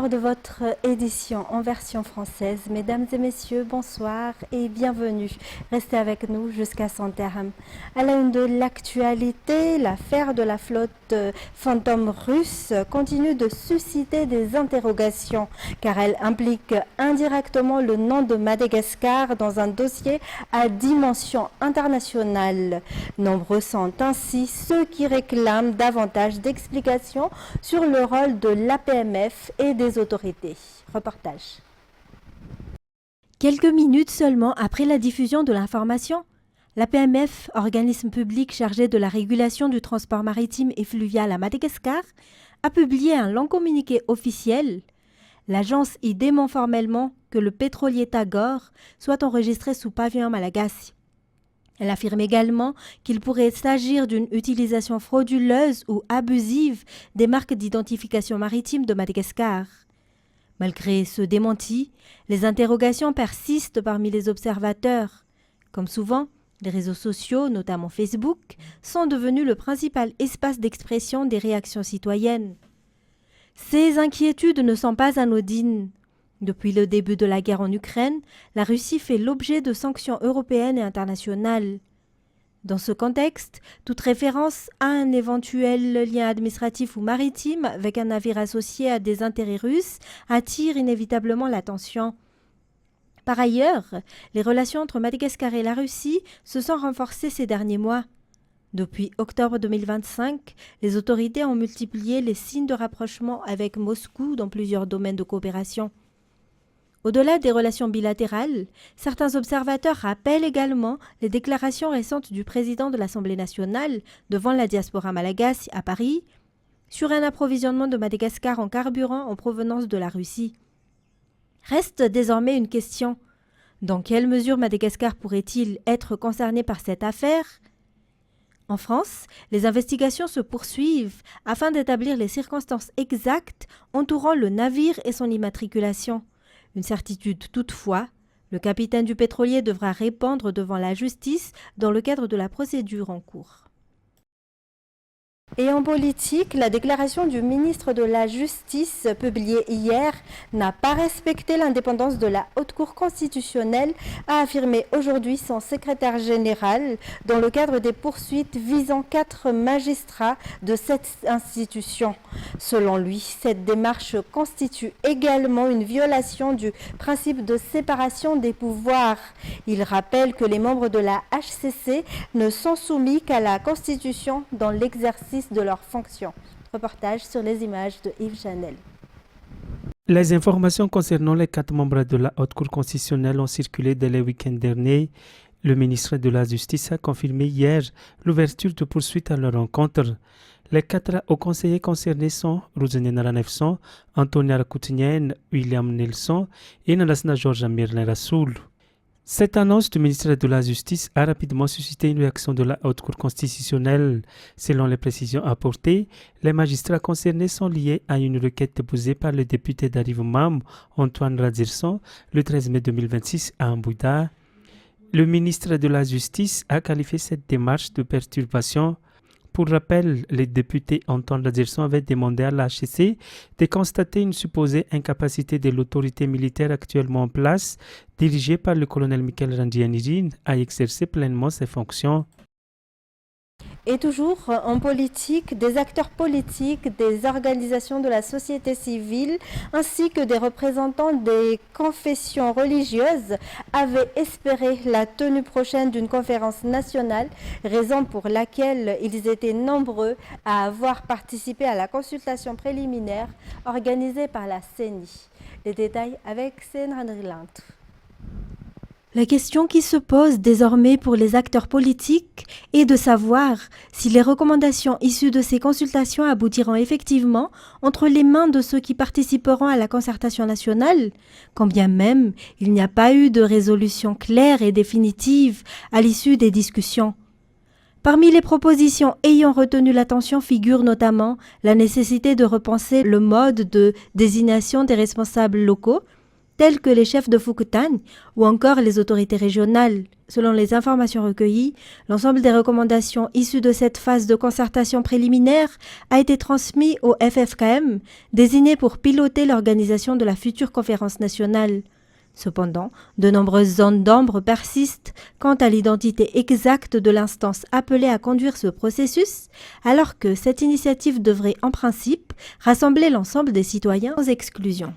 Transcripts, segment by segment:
l'heure de votre édition en version française. Mesdames et messieurs, bonsoir et bienvenue. Restez avec nous jusqu'à son terme. À la une de l'actualité, l'affaire de la flotte fantôme russe continue de susciter des interrogations car elle implique indirectement le nom de Madagascar dans un dossier à dimension internationale. Nombreux sont ainsi ceux qui réclament davantage d'explications sur le rôle de l'APMF et des autorités. Reportage. Quelques minutes seulement après la diffusion de l'information, l'APMF, organisme public chargé de la régulation du transport maritime et fluvial à Madagascar, a publié un long communiqué officiel. L'agence y dément formellement que le pétrolier Tagore soit enregistré sous pavillon malagasy. Elle affirme également qu'il pourrait s'agir d'une utilisation frauduleuse ou abusive des marques d'identification maritime de Madagascar. Malgré ce démenti, les interrogations persistent parmi les observateurs. Comme souvent, les réseaux sociaux, notamment Facebook, sont devenus le principal espace d'expression des réactions citoyennes. Ces inquiétudes ne sont pas anodines. Depuis le début de la guerre en Ukraine, la Russie fait l'objet de sanctions européennes et internationales. Dans ce contexte, toute référence à un éventuel lien administratif ou maritime avec un navire associé à des intérêts russes attire inévitablement l'attention. Par ailleurs, les relations entre Madagascar et la Russie se sont renforcées ces derniers mois. Depuis octobre 2025, les autorités ont multiplié les signes de rapprochement avec Moscou dans plusieurs domaines de coopération. Au-delà des relations bilatérales, certains observateurs rappellent également les déclarations récentes du président de l'Assemblée nationale devant la diaspora malagasy à Paris sur un approvisionnement de Madagascar en carburant en provenance de la Russie. Reste désormais une question. Dans quelle mesure Madagascar pourrait-il être concerné par cette affaire ? En France, les investigations se poursuivent afin d'établir les circonstances exactes entourant le navire et son immatriculation. Une certitude toutefois, le capitaine du pétrolier devra répondre devant la justice dans le cadre de la procédure en cours. Et en politique, la déclaration du ministre de la Justice publiée hier n'a pas respecté l'indépendance de la Haute Cour constitutionnelle, a affirmé aujourd'hui son secrétaire général dans le cadre des poursuites visant 4 magistrats de cette institution. Selon lui, cette démarche constitue également une violation du principe de séparation des pouvoirs. Il rappelle que les membres de la HCC ne sont soumis qu'à la Constitution dans l'exercice de leurs fonctions. Reportage sur les images de Yves Chanel. Les informations concernant les 4 membres de la Haute Cour constitutionnelle ont circulé dès le week-end dernier. Le ministre de la Justice a confirmé hier l'ouverture de poursuites à leur encontre. Les 4 hauts conseillers concernés sont Roselyne Naranefson, Antonia Rakoutinienne, William Nelson et Narasna Georges Merlin Rassoul. Cette annonce du ministre de la Justice a rapidement suscité une réaction de la Haute Cour constitutionnelle. Selon les précisions apportées, les magistrats concernés sont liés à une requête déposée par le député d'Arivo-Mam, Antoine Radzirson, le 13 mai 2026 à Mbouda. Le ministre de la Justice a qualifié cette démarche de perturbation. Pour rappel, le député Antoine Radzirson avait demandé à la HCC de constater une supposée incapacité de l'autorité militaire actuellement en place, dirigée par le colonel Michael Randrianirine, à exercer pleinement ses fonctions. Et toujours en politique, des acteurs politiques, des organisations de la société civile ainsi que des représentants des confessions religieuses avaient espéré la tenue prochaine d'une conférence nationale, raison pour laquelle ils étaient nombreux à avoir participé à la consultation préliminaire organisée par la CENI. Les détails avec Senra Nrilant. La question qui se pose désormais pour les acteurs politiques est de savoir si les recommandations issues de ces consultations aboutiront effectivement entre les mains de ceux qui participeront à la concertation nationale, quand bien même il n'y a pas eu de résolution claire et définitive à l'issue des discussions. Parmi les propositions ayant retenu l'attention figure notamment la nécessité de repenser le mode de désignation des responsables locaux, tels que les chefs de Foukoutane ou encore les autorités régionales. Selon les informations recueillies, l'ensemble des recommandations issues de cette phase de concertation préliminaire a été transmis au FFKM, désigné pour piloter l'organisation de la future conférence nationale. Cependant, de nombreuses zones d'ombre persistent quant à l'identité exacte de l'instance appelée à conduire ce processus, alors que cette initiative devrait en principe rassembler l'ensemble des citoyens sans exclusion.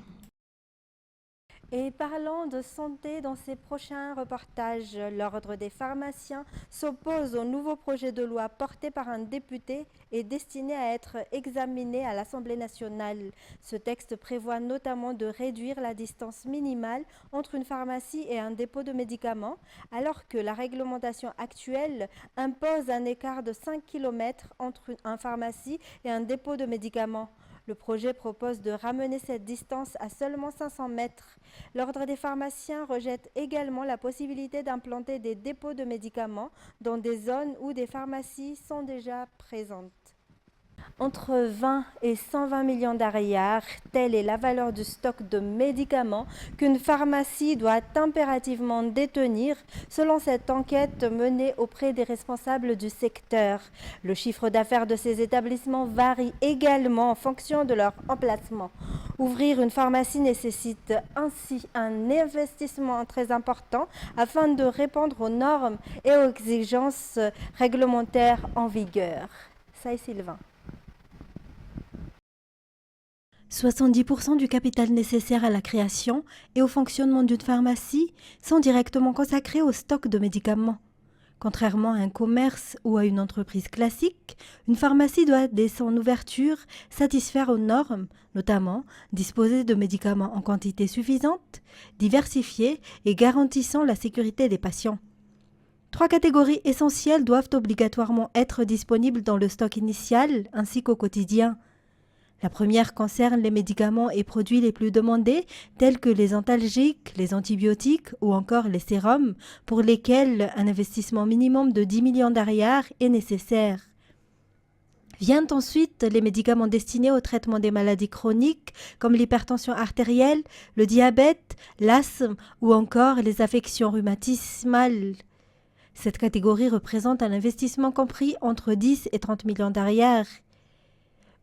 Et parlant de santé dans ces prochains reportages, l'Ordre des pharmaciens s'oppose au nouveau projet de loi porté par un député et destiné à être examiné à l'Assemblée nationale. Ce texte prévoit notamment de réduire la distance minimale entre une pharmacie et un dépôt de médicaments, alors que la réglementation actuelle impose un écart de 5 km entre une pharmacie et un dépôt de médicaments. Le projet propose de ramener cette distance à seulement 500 mètres. L'Ordre des pharmaciens rejette également la possibilité d'implanter des dépôts de médicaments dans des zones où des pharmacies sont déjà présentes. Entre 20 et 120 millions d'ariars, telle est la valeur du stock de médicaments qu'une pharmacie doit impérativement détenir, selon cette enquête menée auprès des responsables du secteur. Le chiffre d'affaires de ces établissements varie également en fonction de leur emplacement. Ouvrir une pharmacie nécessite ainsi un investissement très important afin de répondre aux normes et aux exigences réglementaires en vigueur. Ça est Sylvain. 70% du capital nécessaire à la création et au fonctionnement d'une pharmacie sont directement consacrés au stock de médicaments. Contrairement à un commerce ou à une entreprise classique, une pharmacie doit, dès son ouverture, satisfaire aux normes, notamment disposer de médicaments en quantité suffisante, diversifiés et garantissant la sécurité des patients. 3 catégories essentielles doivent obligatoirement être disponibles dans le stock initial ainsi qu'au quotidien. La première concerne les médicaments et produits les plus demandés, tels que les antalgiques, les antibiotiques ou encore les sérums, pour lesquels un investissement minimum de 10 millions d'ariars est nécessaire. Viennent ensuite les médicaments destinés au traitement des maladies chroniques, comme l'hypertension artérielle, le diabète, l'asthme ou encore les affections rhumatismales. Cette catégorie représente un investissement compris entre 10 et 30 millions d'ariars.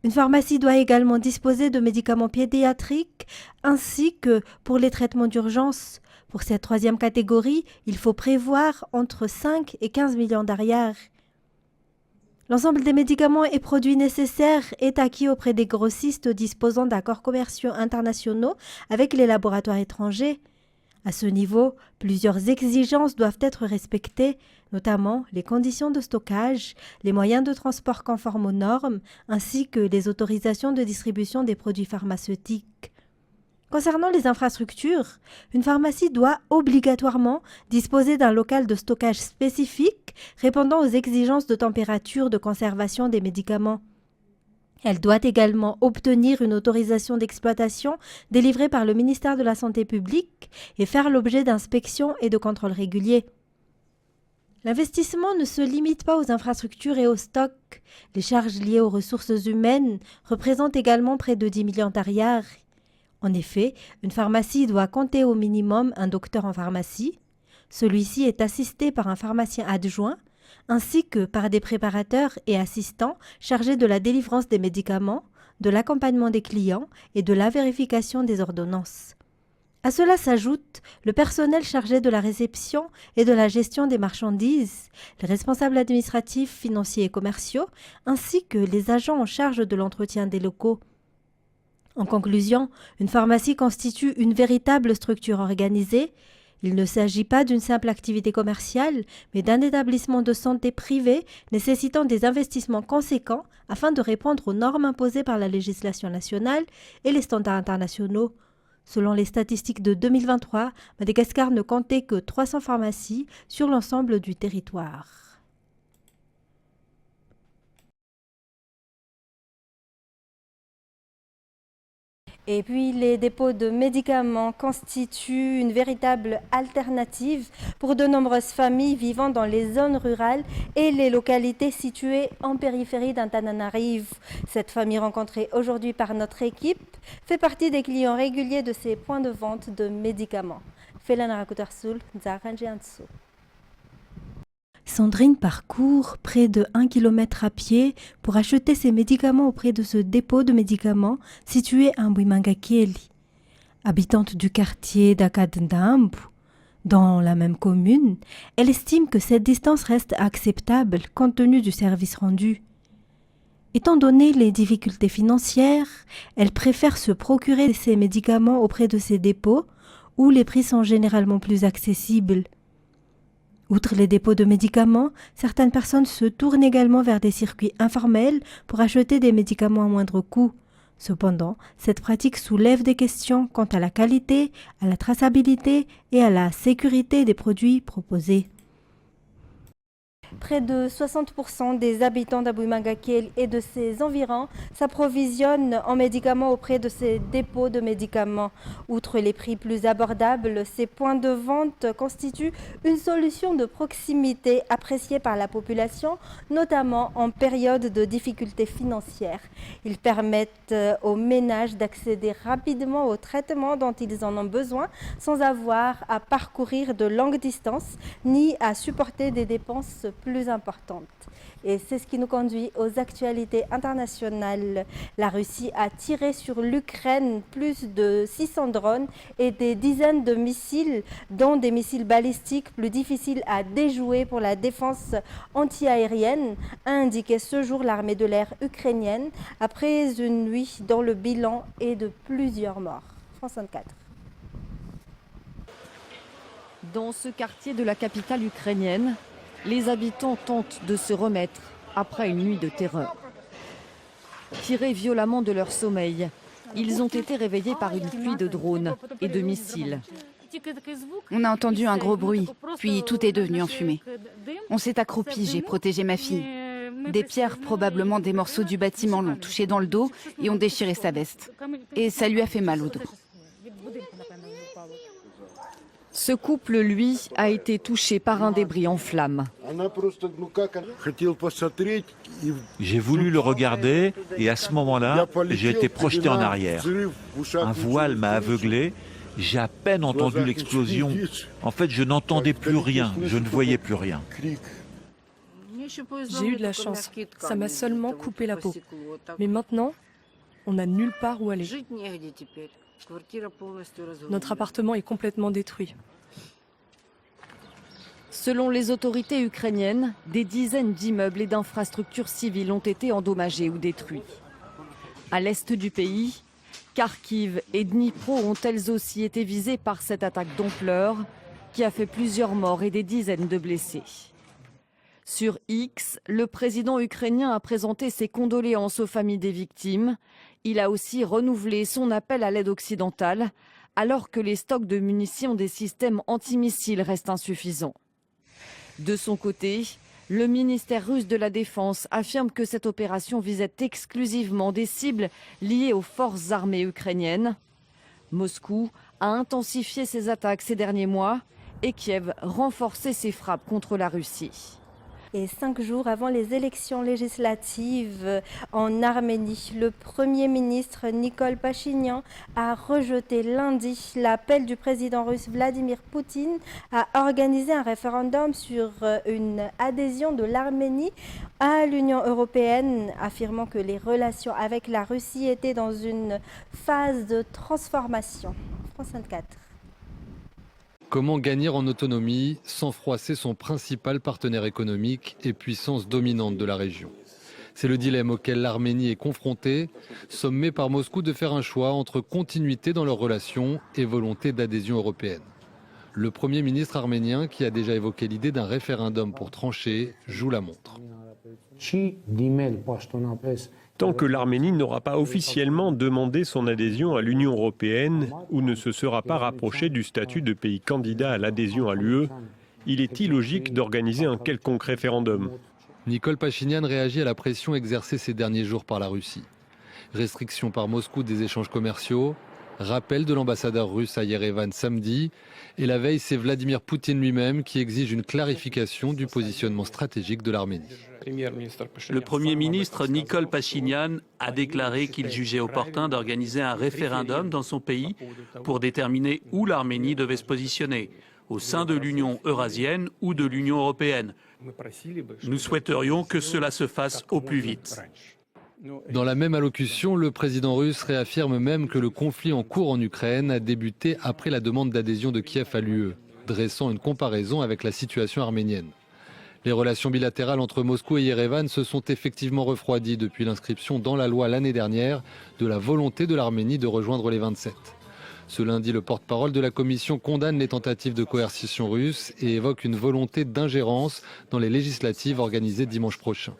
Une pharmacie doit également disposer de médicaments pédiatriques ainsi que pour les traitements d'urgence. Pour cette troisième catégorie, il faut prévoir entre 5 et 15 millions d'ariars. L'ensemble des médicaments et produits nécessaires est acquis auprès des grossistes disposant d'accords commerciaux internationaux avec les laboratoires étrangers. À ce niveau, plusieurs exigences doivent être respectées, notamment les conditions de stockage, les moyens de transport conformes aux normes, ainsi que les autorisations de distribution des produits pharmaceutiques. Concernant les infrastructures, une pharmacie doit obligatoirement disposer d'un local de stockage spécifique répondant aux exigences de température de conservation des médicaments. Elle doit également obtenir une autorisation d'exploitation délivrée par le ministère de la Santé publique et faire l'objet d'inspections et de contrôles réguliers. L'investissement ne se limite pas aux infrastructures et aux stocks. Les charges liées aux ressources humaines représentent également près de 10 millions d'ariars. En effet, une pharmacie doit compter au minimum un docteur en pharmacie. Celui-ci est assisté par un pharmacien adjoint, ainsi que par des préparateurs et assistants chargés de la délivrance des médicaments, de l'accompagnement des clients et de la vérification des ordonnances. À cela s'ajoute le personnel chargé de la réception et de la gestion des marchandises, les responsables administratifs, financiers et commerciaux, ainsi que les agents en charge de l'entretien des locaux. En conclusion, une pharmacie constitue une véritable structure organisée. Il ne s'agit pas d'une simple activité commerciale, mais d'un établissement de santé privé nécessitant des investissements conséquents afin de répondre aux normes imposées par la législation nationale et les standards internationaux. Selon les statistiques de 2023, Madagascar ne comptait que 300 pharmacies sur l'ensemble du territoire. Et puis les dépôts de médicaments constituent une véritable alternative pour de nombreuses familles vivant dans les zones rurales et les localités situées en périphérie d'Antananarivo. Cette famille rencontrée aujourd'hui par notre équipe fait partie des clients réguliers de ces points de vente de médicaments. Sandrine parcourt près de 1 km à pied pour acheter ses médicaments auprès de ce dépôt de médicaments situé à Mbouimangakeli. Habitante du quartier d'Akadndambu, dans la même commune, elle estime que cette distance reste acceptable compte tenu du service rendu. Étant donné les difficultés financières, elle préfère se procurer ses médicaments auprès de ces dépôts où les prix sont généralement plus accessibles. Outre les dépôts de médicaments, certaines personnes se tournent également vers des circuits informels pour acheter des médicaments à moindre coût. Cependant, cette pratique soulève des questions quant à la qualité, à la traçabilité et à la sécurité des produits proposés. Près de 60% des habitants d'Abouimangakeli et de ses environs s'approvisionnent en médicaments auprès de ces dépôts de médicaments. Outre les prix plus abordables, ces points de vente constituent une solution de proximité appréciée par la population, notamment en période de difficultés financières. Ils permettent aux ménages d'accéder rapidement aux traitements dont ils en ont besoin sans avoir à parcourir de longues distances ni à supporter des dépenses plus importantes. Et c'est ce qui nous conduit aux actualités internationales. La Russie a tiré sur l'Ukraine plus de 600 drones et des dizaines de missiles, dont des missiles balistiques plus difficiles à déjouer pour la défense antiaérienne, a indiqué ce jour l'armée de l'air ukrainienne après une nuit dont le bilan est de plusieurs morts. France 24. Dans ce quartier de la capitale ukrainienne, les habitants tentent de se remettre après une nuit de terreur. Tirés violemment de leur sommeil, ils ont été réveillés par une pluie de drones et de missiles. On a entendu un gros bruit, puis tout est devenu en fumée. On s'est accroupi, j'ai protégé ma fille. Des pierres, probablement des morceaux du bâtiment, l'ont touché dans le dos et ont déchiré sa veste. Et ça lui a fait mal au dos. Ce couple, lui, a été touché par un débris en flammes. J'ai voulu le regarder et à ce moment-là, j'ai été projeté en arrière. Un voile m'a aveuglé, j'ai à peine entendu l'explosion. En fait, je n'entendais plus rien, je ne voyais plus rien. J'ai eu de la chance, ça m'a seulement coupé la peau. Mais maintenant, on n'a nulle part où aller. Notre appartement est complètement détruit. Selon les autorités ukrainiennes, des dizaines d'immeubles et d'infrastructures civiles ont été endommagés ou détruits. À l'est du pays, Kharkiv et Dnipro ont elles aussi été visées par cette attaque d'ampleur qui a fait plusieurs morts et des dizaines de blessés. Sur X, le président ukrainien a présenté ses condoléances aux familles des victimes. Il a aussi renouvelé son appel à l'aide occidentale, alors que les stocks de munitions des systèmes antimissiles restent insuffisants. De son côté, le ministère russe de la Défense affirme que cette opération visait exclusivement des cibles liées aux forces armées ukrainiennes. Moscou a intensifié ses attaques ces derniers mois et Kiev renforcé ses frappes contre la Russie. Et 5 jours avant les élections législatives en Arménie, le Premier ministre Nikol Pachinian a rejeté lundi l'appel du président russe Vladimir Poutine à organiser un référendum sur une adhésion de l'Arménie à l'Union européenne, affirmant que les relations avec la Russie étaient dans une phase de transformation. France 24. Comment gagner en autonomie sans froisser son principal partenaire économique et puissance dominante de la région? C'est le dilemme auquel l'Arménie est confrontée, sommée par Moscou de faire un choix entre continuité dans leurs relations et volonté d'adhésion européenne. Le Premier ministre arménien, qui a déjà évoqué l'idée d'un référendum pour trancher, joue la montre. Tant que l'Arménie n'aura pas officiellement demandé son adhésion à l'Union européenne ou ne se sera pas rapprochée du statut de pays candidat à l'adhésion à l'UE, il est illogique d'organiser un quelconque référendum. Nikol Pachinian réagit à la pression exercée ces derniers jours par la Russie. Restriction par Moscou des échanges commerciaux, rappel de l'ambassadeur russe à Yerevan samedi, et la veille, c'est Vladimir Poutine lui-même qui exige une clarification du positionnement stratégique de l'Arménie. Le Premier ministre Nikol Pachinian a déclaré qu'il jugeait opportun d'organiser un référendum dans son pays pour déterminer où l'Arménie devait se positionner, au sein de l'Union eurasienne ou de l'Union européenne. Nous souhaiterions que cela se fasse au plus vite. Dans la même allocution, le président russe réaffirme même que le conflit en cours en Ukraine a débuté après la demande d'adhésion de Kiev à l'UE, dressant une comparaison avec la situation arménienne. Les relations bilatérales entre Moscou et Yerevan se sont effectivement refroidies depuis l'inscription dans la loi l'année dernière de la volonté de l'Arménie de rejoindre les 27. Ce lundi, le porte-parole de la Commission condamne les tentatives de coercition russes et évoque une volonté d'ingérence dans les législatives organisées dimanche prochain.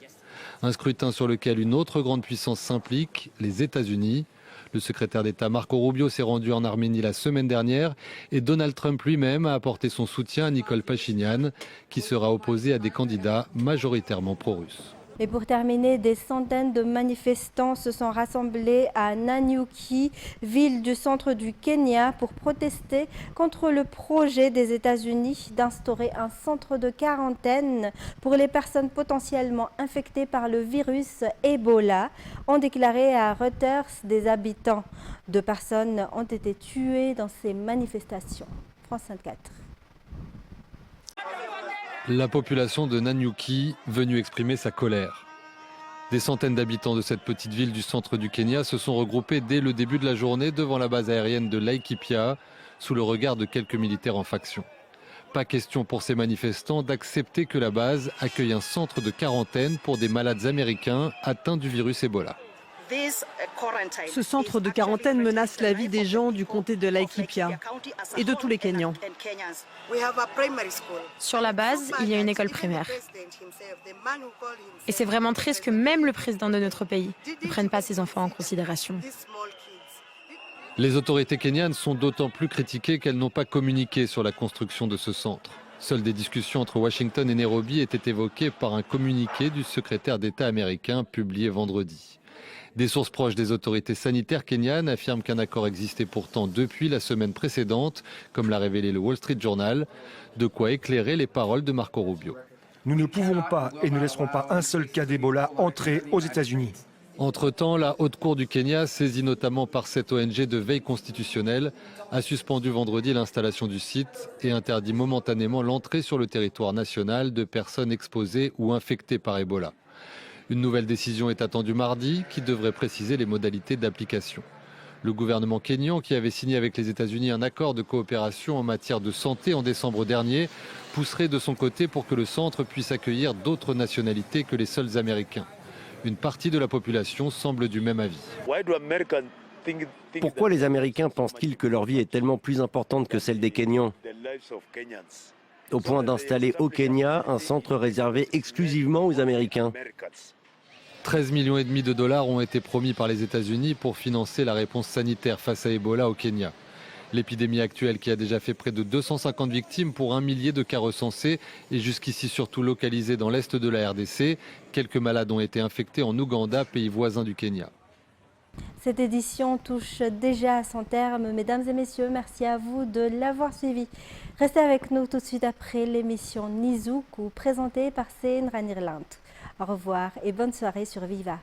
Un scrutin sur lequel une autre grande puissance s'implique, les États-Unis. Le secrétaire d'État Marco Rubio s'est rendu en Arménie la semaine dernière et Donald Trump lui-même a apporté son soutien à Nikol Pachinian, qui sera opposé à des candidats majoritairement pro-russes. Et pour terminer, des centaines de manifestants se sont rassemblés à Nanyuki, ville du centre du Kenya, pour protester contre le projet des États-Unis d'instaurer un centre de quarantaine pour les personnes potentiellement infectées par le virus Ebola, ont déclaré à Reuters des habitants. 2 personnes ont été tuées dans ces manifestations. France 24. La population de Nanyuki venue exprimer sa colère. Des centaines d'habitants de cette petite ville du centre du Kenya se sont regroupés dès le début de la journée devant la base aérienne de Laikipia, sous le regard de quelques militaires en faction. Pas question pour ces manifestants d'accepter que la base accueille un centre de quarantaine pour des malades américains atteints du virus Ebola. Ce centre de quarantaine menace la vie des gens du comté de Laikipia et de tous les Kenyans. Sur la base, il y a une école primaire. Et c'est vraiment triste que même le président de notre pays ne prenne pas ses enfants en considération. Les autorités kenyanes sont d'autant plus critiquées qu'elles n'ont pas communiqué sur la construction de ce centre. Seules des discussions entre Washington et Nairobi étaient évoquées par un communiqué du secrétaire d'État américain publié vendredi. Des sources proches des autorités sanitaires kenyanes affirment qu'un accord existait pourtant depuis la semaine précédente, comme l'a révélé le Wall Street Journal, de quoi éclairer les paroles de Marco Rubio. Nous ne pouvons pas et ne laisserons pas un seul cas d'Ebola entrer aux États-Unis. Entre-temps, la Haute Cour du Kenya, saisie notamment par cette ONG de veille constitutionnelle, a suspendu vendredi l'installation du site et interdit momentanément l'entrée sur le territoire national de personnes exposées ou infectées par Ebola. Une nouvelle décision est attendue mardi qui devrait préciser les modalités d'application. Le gouvernement kényan, qui avait signé avec les États-Unis un accord de coopération en matière de santé en décembre dernier, pousserait de son côté pour que le centre puisse accueillir d'autres nationalités que les seuls Américains. Une partie de la population semble du même avis. Pourquoi les Américains pensent-ils que leur vie est tellement plus importante que celle des Kenyans, au point d'installer au Kenya un centre réservé exclusivement aux Américains? 13,5 millions de dollars ont été promis par les États-Unis pour financer la réponse sanitaire face à Ebola au Kenya. L'épidémie actuelle, qui a déjà fait près de 250 victimes pour 1 millier de cas recensés, est jusqu'ici surtout localisée dans l'est de la RDC. Quelques malades ont été infectés en Ouganda, pays voisin du Kenya. Cette édition touche déjà à son terme. Mesdames et messieurs, merci à vous de l'avoir suivi. Restez avec nous tout de suite après l'émission Nizuku, présentée par Sein Ranirlant. Au revoir et bonne soirée sur Viva.